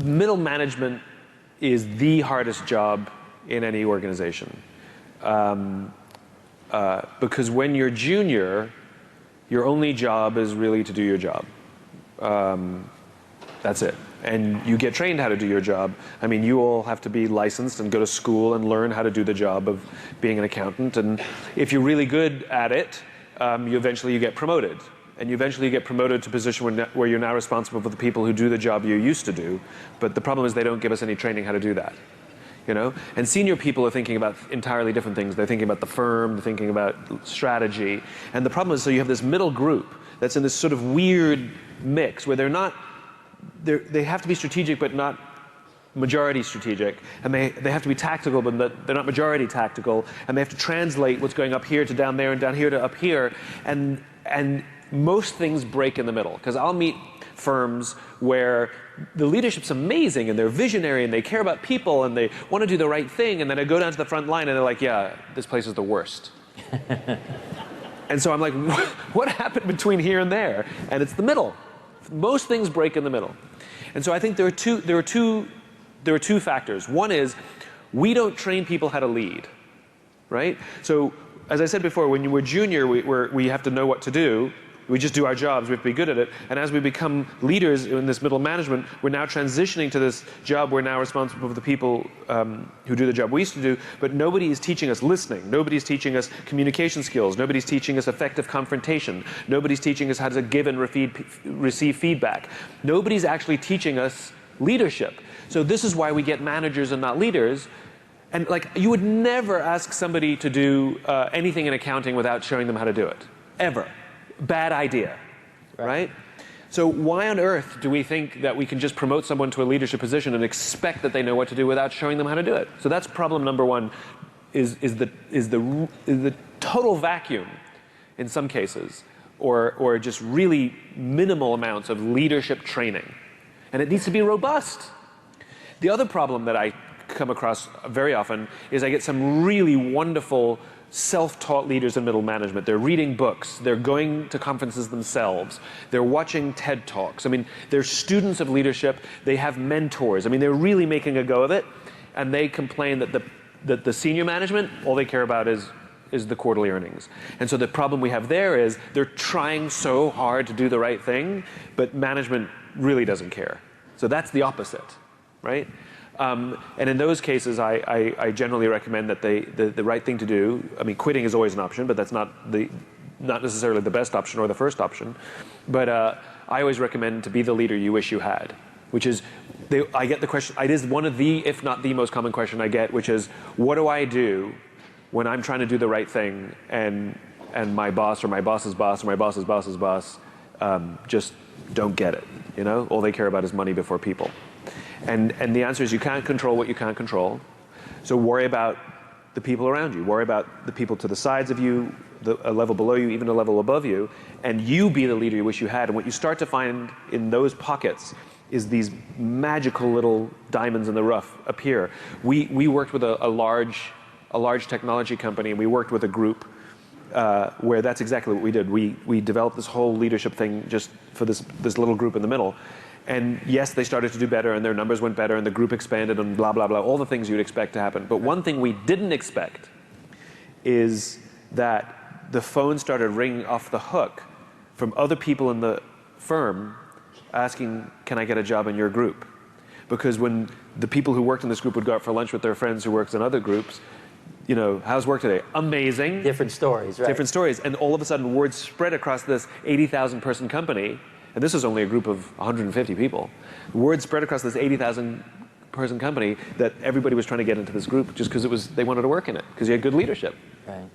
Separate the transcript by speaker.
Speaker 1: middle management is the hardest job in any organization. Because when you're junior, your only job is really to do your job. That's it. And you get trained how to do your job. I mean, you all have to be licensed and go to school and learn how to do the job of being an accountant. And if you're really good at it, you eventually get promoted. And you eventually get promoted to a position where you're now responsible for the people who do the job you used to do. But the problem is they don't give us any training how to do that. You know? And senior people are thinking about entirely different things. They're thinking about the firm, they're thinking about strategy. And the problem is, so you have this middle group that's in this sort of weird mix where they have to be strategic but not majority strategic, and they have to be tactical but they're not majority tactical, and they have to translate what's going up here to down there and down here to up here, and most things break in the middle. Because I'll meet firms where the leadership's amazing and they're visionary and they care about people and they want to do the right thing, and then I go down to the front line and they're like, yeah, this place is the worst. And so I'm like, what happened between here and there? And it's the middle. Most things break in the middle. And so I think there are two factors. One is we don't train people how to lead, right? So as I said before, when you were junior, we have to know what to do. We just do our jobs, we have to be good at it. And as we become leaders in this middle management, we're now transitioning to this job. We're now responsible for the people who do the job we used to do, but nobody is teaching us listening. Nobody's teaching us communication skills. Nobody's teaching us effective confrontation. Nobody's teaching us how to give and receive feedback. Nobody's actually teaching us leadership. So this is why we get managers and not leaders. And like, you would never ask somebody to do anything in accounting without showing them how to do it, ever. Bad idea, right? So why on earth do we think that we can just promote someone to a leadership position and expect that they know what to do without showing them how to do it? So that's problem number one, is the total vacuum in some cases, or just really minimal amounts of leadership training. And it needs to be robust. The other problem that I come across very often is I get some really wonderful self-taught leaders in middle management. They're reading books, they're going to conferences themselves, they're watching TED Talks. I mean, they're students of leadership, they have mentors. I mean, they're really making a go of it, and they complain that the senior management, all they care about is the quarterly earnings. And so the problem we have there is they're trying so hard to do the right thing, but management really doesn't care. So that's the opposite, right? And in those cases, I generally recommend that the right thing to do, I mean, quitting is always an option, but that's not necessarily the best option or the first option. But I always recommend to be the leader you wish you had, which is, I get the question, it is one of the, if not the most common question I get, which is, what do I do when I'm trying to do the right thing and my boss or my boss's boss or my boss's boss's boss just don't get it, you know? All they care about is money before people. And the answer is you can't control what you can't control. So worry about the people around you. Worry about the people to the sides of you, a level below you, even a level above you, and you be the leader you wish you had. And what you start to find in those pockets is these magical little diamonds in the rough appear. We worked with a large technology company, and we worked with a group where that's exactly what we did. We developed this whole leadership thing just for this little group in the middle. And yes, they started to do better, and their numbers went better, and the group expanded, and blah, blah, blah, all the things you'd expect to happen. But one thing we didn't expect is that the phone started ringing off the hook from other people in the firm asking, can I get a job in your group? Because when the people who worked in this group would go out for lunch with their friends who worked in other groups, you know, how's work today? Amazing.
Speaker 2: Different stories, right?
Speaker 1: Different stories. And all of a sudden, word spread across this 80,000 person company. And this is only a group of 150 people. Word spread across this 80,000 person company that everybody was trying to get into this group just because they wanted to work in it, because you had good leadership.
Speaker 2: Right.